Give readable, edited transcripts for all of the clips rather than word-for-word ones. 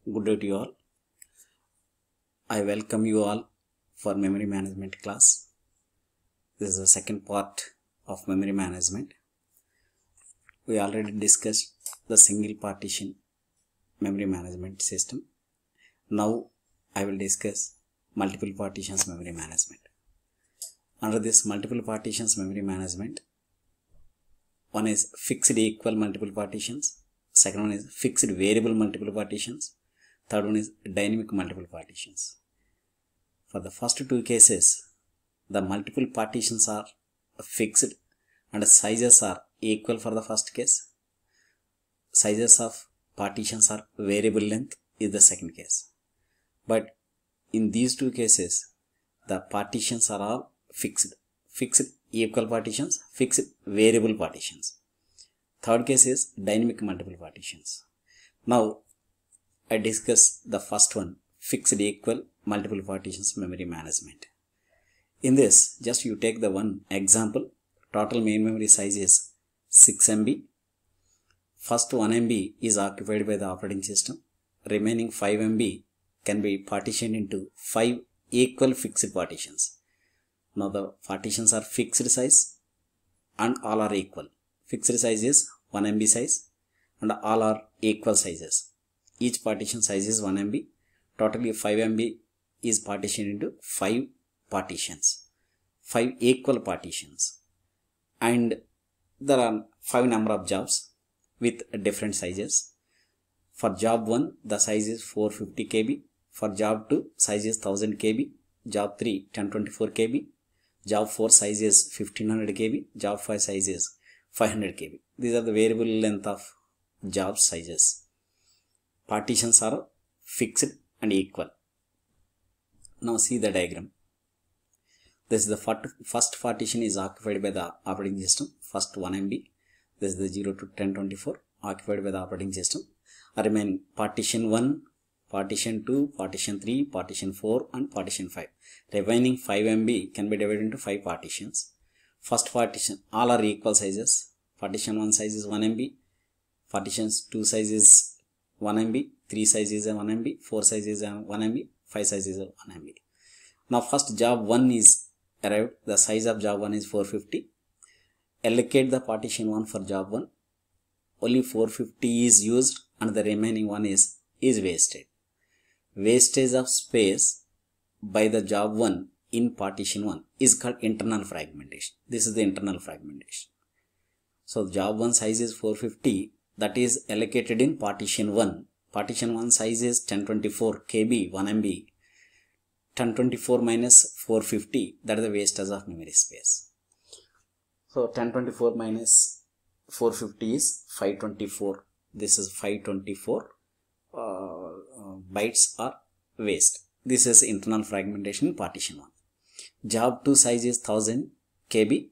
Good day to you all. I welcome you all for memory management class. This is the second part of memory management. We already discussed the single partition memory management system. Now I will discuss multiple partitions memory management. Under this multiple partitions memory management, one is fixed equal multiple partitions, second one is fixed variable multiple partitions, third one is dynamic multiple partitions. For the first two cases, the multiple partitions are fixed and sizes are equal for the first case. Sizes of partitions are variable length is the second case. But in these two cases, the partitions are all fixed. Fixed equal partitions, fixed variable partitions. Third case is dynamic multiple partitions. Now, I discuss the first one, fixed equal multiple partitions memory management. In this, just you take the one example, total main memory size is 6 MB. First 1 MB is occupied by the operating system. Remaining 5 MB can be partitioned into 5 equal fixed partitions. Now the partitions are fixed size and all are equal. Fixed size is 1 MB size and all are equal sizes. Each partition size is 1 MB. Totally 5 MB is partitioned into 5 partitions, 5 equal partitions. And there are 5 number of jobs with different sizes. For job 1, the size is 450 KB. For job 2, size is 1000 KB. Job 3, 1024 KB. Job 4 size is 1500 KB. Job 5 size is 500 KB. These are the variable length of job sizes. Partitions are fixed and equal. Now see the diagram. This is the first partition is occupied by the operating system. First 1 MB. This is the 0 to 1024 occupied by the operating system. Remain partition 1, partition 2, partition 3, partition 4 and partition 5. Remaining 5 MB can be divided into 5 partitions. First partition, all are equal sizes. Partition 1 size is 1 MB. Partitions 2 size is 1 MB. 3 size is 1 MB. 4 size is 1 MB. 5 size is 1 MB. Now first job 1 is arrived. The size of job 1 is 450. Allocate the partition 1 for job 1. Only 450 is used and the remaining one is wasted. Wastage of space by the job 1 in partition 1 is called internal fragmentation. This is the internal fragmentation. So job 1 size is 450, that is allocated in partition 1. Partition 1 size is 1024 KB, 1 MB. 1024 minus 450, that is the wastage of memory space. So 1024 minus 450 is 524. This is 524 bytes are waste. This is internal fragmentation in partition 1. Job 2 size is 1000 KB.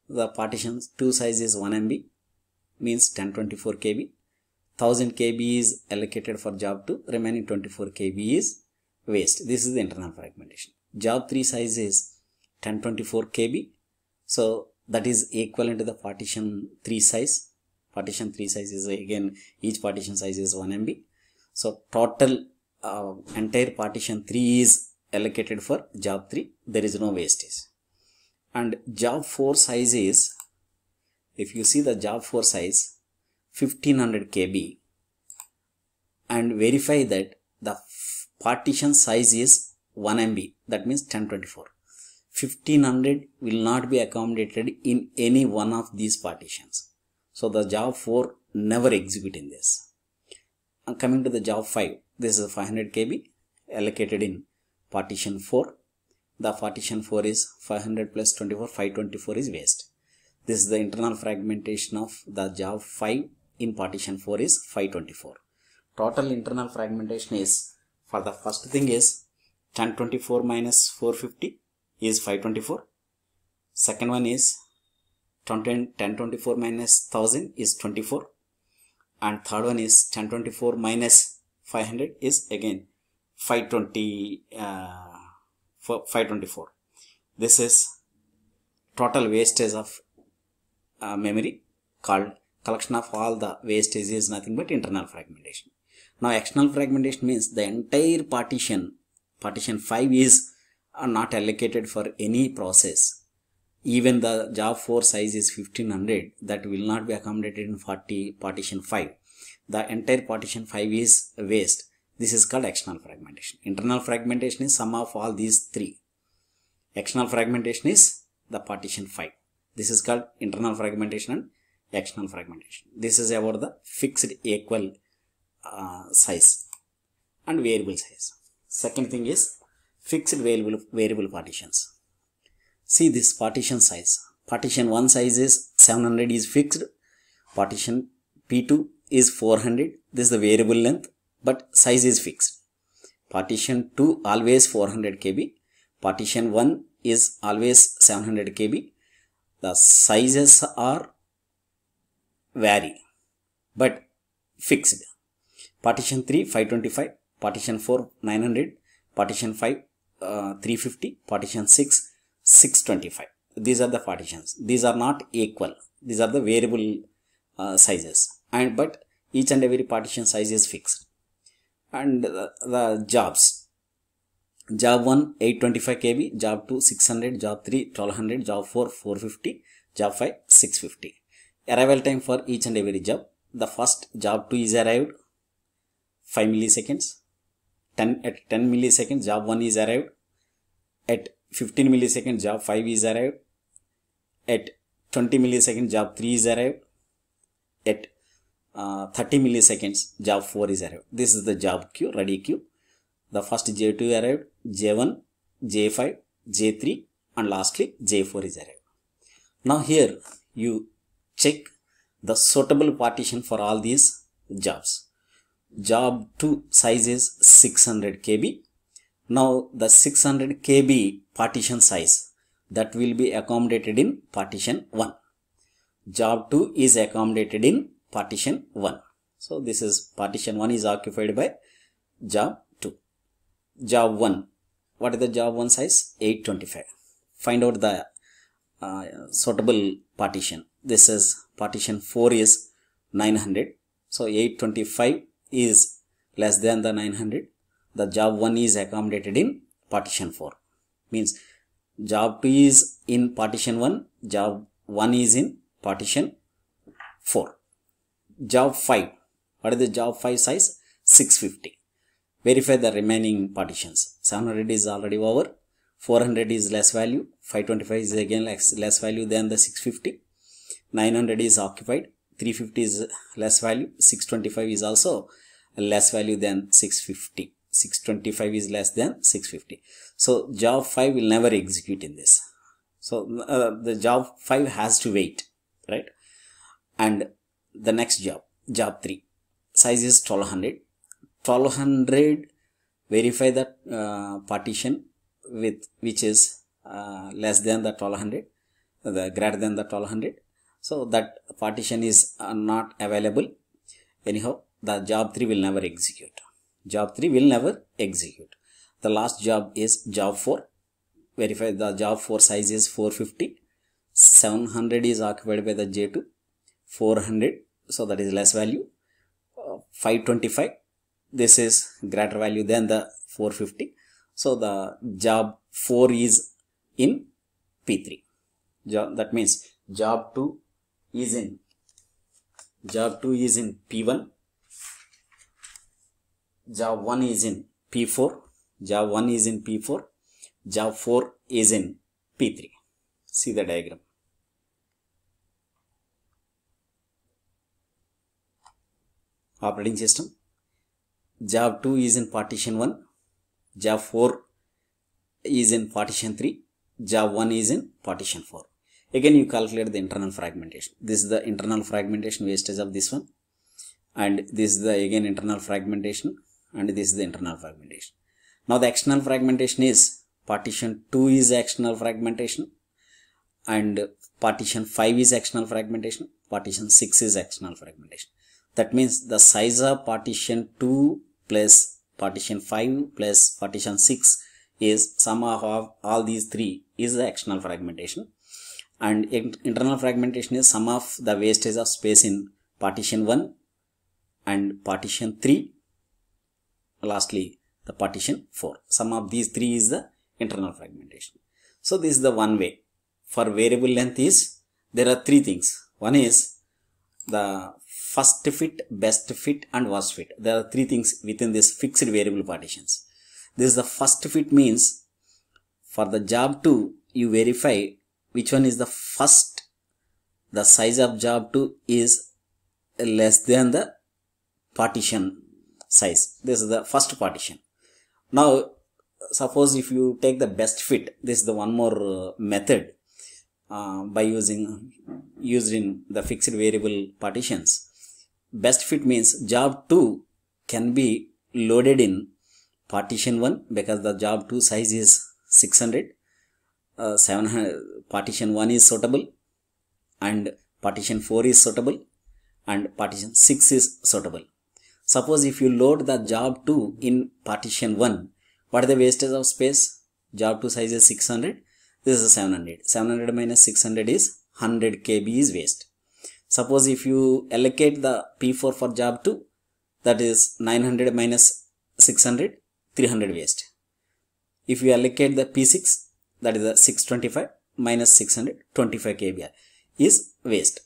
The partition 2 size is 1 MB, means 1024 KB. 1000 KB is allocated for job 2, remaining 24 KB is waste. This is the internal fragmentation. Job 3 size is 1024 KB. So that is equivalent to the partition 3 size. Partition 3 size is again, each partition size is 1 MB. So total entire partition 3 is allocated for job 3. There is no wastage. And job 4 size is, if you see the job 4 size, 1500 KB, and verify that the partition size is 1 MB, that means 1024. 1500 will not be accommodated in any one of these partitions. So the job 4 never execute in this. And coming to the job 5, this is 500 KB allocated in partition 4. The partition 4 is 500 plus 24, 524 is waste. This is the internal fragmentation of the job 5 in partition 4 is 524. Total internal fragmentation is, for the first thing is 1024 minus 450 is 524. Second one is 1024 minus 1000 is 24. And third one is 1024 minus 500 is again 524. This is total wastage of memory called collection of all the wastage is nothing but internal fragmentation. Now external fragmentation means the entire partition 5 is not allocated for any process. Even the job 4 size is 1500, that will not be accommodated in partition 5. The entire partition 5 is waste. This is called external fragmentation. Internal fragmentation is sum of all these three. External fragmentation is the partition 5. This is called internal fragmentation and external fragmentation. This is about the fixed equal size and variable size. Second thing is fixed variable partitions. See this partition size. Partition 1 size is 700 is fixed. Partition P2 is 400. This is the variable length, but size is fixed. Partition 2 always 400 kb. Partition 1 is always 700 kb. The sizes are vary, but fixed. Partition 3 525. Partition 4 900. Partition 5 350. Partition 6 625. These are the partitions. These are not equal. These are the variable sizes, but each and every partition size is fixed. And the jobs. Job 1 825 kb, job 2 600, job 3 1200, job 4 450, job 5 650. Arrival time for each and every job. The first job 2 is arrived 5 milliseconds. At 10 milliseconds job 1 is arrived. At 15 milliseconds job 5 is arrived. At 20 milliseconds job 3 is arrived. At 30 milliseconds job 4 is arrived. This is the job queue, ready queue. The first J2 arrived, J1, J5, J3 and lastly J4 is arrived. Now here you check the suitable partition for all these jobs. Job 2 size is 600 kb. Now the 600 kb partition size that will be accommodated in partition 1. Job 2 is accommodated in partition 1. So this is partition 1 is occupied by job 2. Job 1. What is the job 1 size? 825. Find out the suitable partition. This is partition 4 is 900. So 825 is less than the 900. The job 1 is accommodated in partition 4. Means job 2 is in partition 1. Job 1 is in partition 4. Job 5. What is the job 5 size? 650. Verify the remaining partitions. 700 is already over. 400 is less value. 525 is again less value than the 650. 900 is occupied. 350 is less value. 625 is also less value than 650. 625 is less than 650. So job 5 will never execute in this. So the job 5 has to wait, right? And the next job, job 3, size is 1200. 1200, verify the partition with which is less than the 1200, the greater than the 1200. So that partition is not available. Anyhow, the job 3 will never execute. Job 3 will never execute. The last job is job 4. Verify the job 4 size is 450. 700 is occupied by the J2. 400, so that is less value. 525, this is greater value than the 450. So the job 4 is in P3. That means job 2 is in P1. Job 1 is in P4. Job 1 is in P4. Job 4 is in P3. See the diagram. Operating system. Job 2 is in partition 1. Job 4 is in partition 3. Job 1 is in partition 4. Again you calculate the internal fragmentation. This is the internal fragmentation wastage of this one. And this is the again internal fragmentation. And this is the internal fragmentation. Now the external fragmentation is partition 2 is external fragmentation. And partition 5 is external fragmentation. Partition 6 is external fragmentation. That means the size of partition 2 plus partition 5 plus partition 6 is sum of all these three is the external fragmentation. And internal fragmentation is sum of the wastage of space in partition 1 and partition 3 lastly the partition 4. Sum of these three is the internal fragmentation. So this is the one way. For variable length is, there are three things. One is the first fit, best fit and worst fit. There are three things within this fixed variable partitions. This is the first fit, means for the job 2 you verify which one is the first, the size of job 2 is less than the partition size. This is the first partition. Now suppose if you take the best fit, this is the one more method by used in the fixed variable partitions. Best fit means job 2 can be loaded in partition 1 because the job 2 size is 600. 700 partition 1 is suitable, and partition 4 is suitable, and partition 6 is suitable. Suppose if you load the job 2 in partition 1, what is the wastage of space? Job 2 size is 600. This is 700. 700 minus 600 is 100 kb is waste. Suppose if you allocate the P4 for job 2, that is 900 minus 600, 300 waste. If you allocate the P6, that is the 625 minus 600, 25 kb is waste.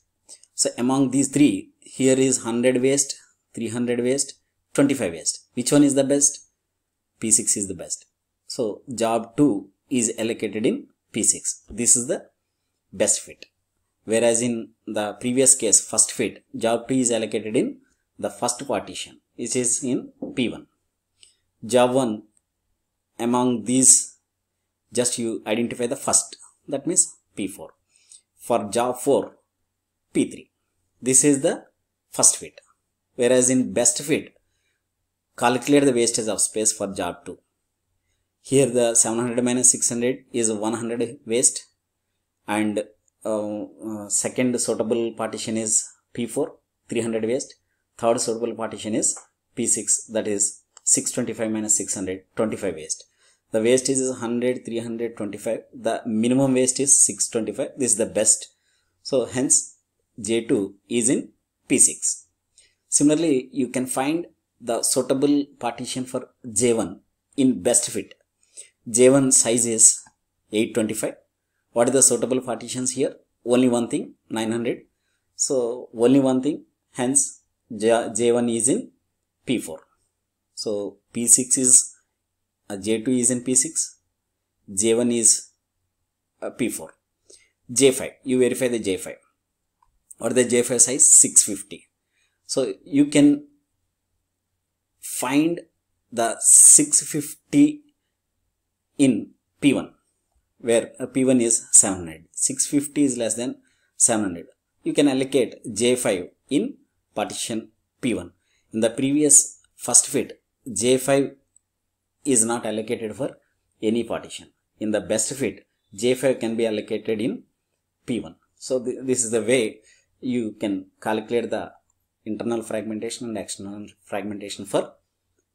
So among these three, here is 100 waste, 300 waste, 25 waste. Which one is the best? P6 is the best. So job 2 is allocated in P6. This is the best fit. Whereas in the previous case, first fit, job 2 is allocated in the first partition, which is in P1. Job 1, among these, just you identify the first, that means P4. For job 4, P3. This is the first fit. Whereas in best fit, calculate the wastage of space for job 2. Here the 700 minus 600 is 100 waste, and second suitable partition is P4, 300 waste. Third suitable partition is P6, that is 625 minus 600, 25 waste. The waste is 100, 300, 25. The minimum waste is 625. This is the best. So hence J2 is in P6. Similarly, you can find the suitable partition for J1 in best fit. J1 size is 825. What are the suitable partitions here? Only one thing, 900. So only one thing, hence J1 is in P4. So P6 is, J2 is in P6, J1 is P4. J5, you verify the J5. What is the J5 size? 650. So you can find the 650 in P1, where P1 is 700. 650 is less than 700. You can allocate J5 in partition P1. In the previous first fit, J5 is not allocated for any partition. In the best fit, J5 can be allocated in P1. So this is the way you can calculate the internal fragmentation and external fragmentation for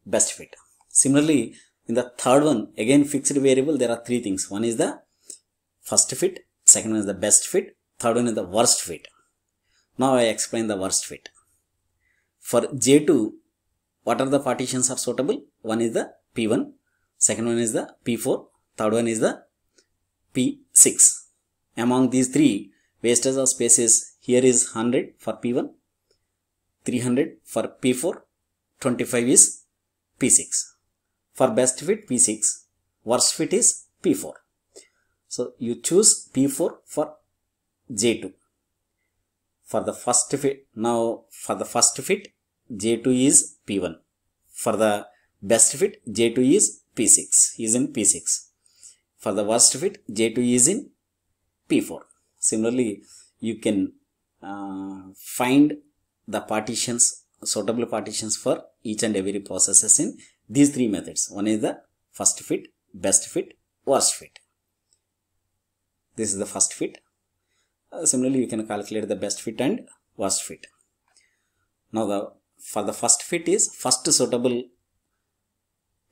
best fit. Similarly, in the third one, again fixed variable, there are three things. One is the first fit, second one is the best fit, third one is the worst fit. Now I explain the worst fit. For J2, what are the partitions are suitable? One is the P1, second one is the P4, third one is the P6. Among these three, wastage of space is, here is 100 for P1, 300 for P4, 25 is P6. For best fit P6, worst fit is P4. So you choose P4 for J2. For the first fit, now for the first fit, J2 is P1. For the best fit, J2 is P6, is in P6. For the worst fit, J2 is in P4. Similarly, you can find the partitions, suitable partitions for each and every processes in these three methods. One is the first fit, best fit, worst fit. This is the first fit. Similarly, you can calculate the best fit and worst fit. Now, for the first fit is first suitable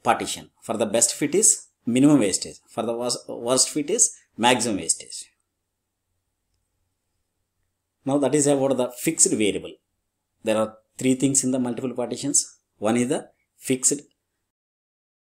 partition. For the best fit is minimum wastage. For the worst fit is maximum wastage. Now that is about the fixed variable. There are three things in the multiple partitions. One is the fixed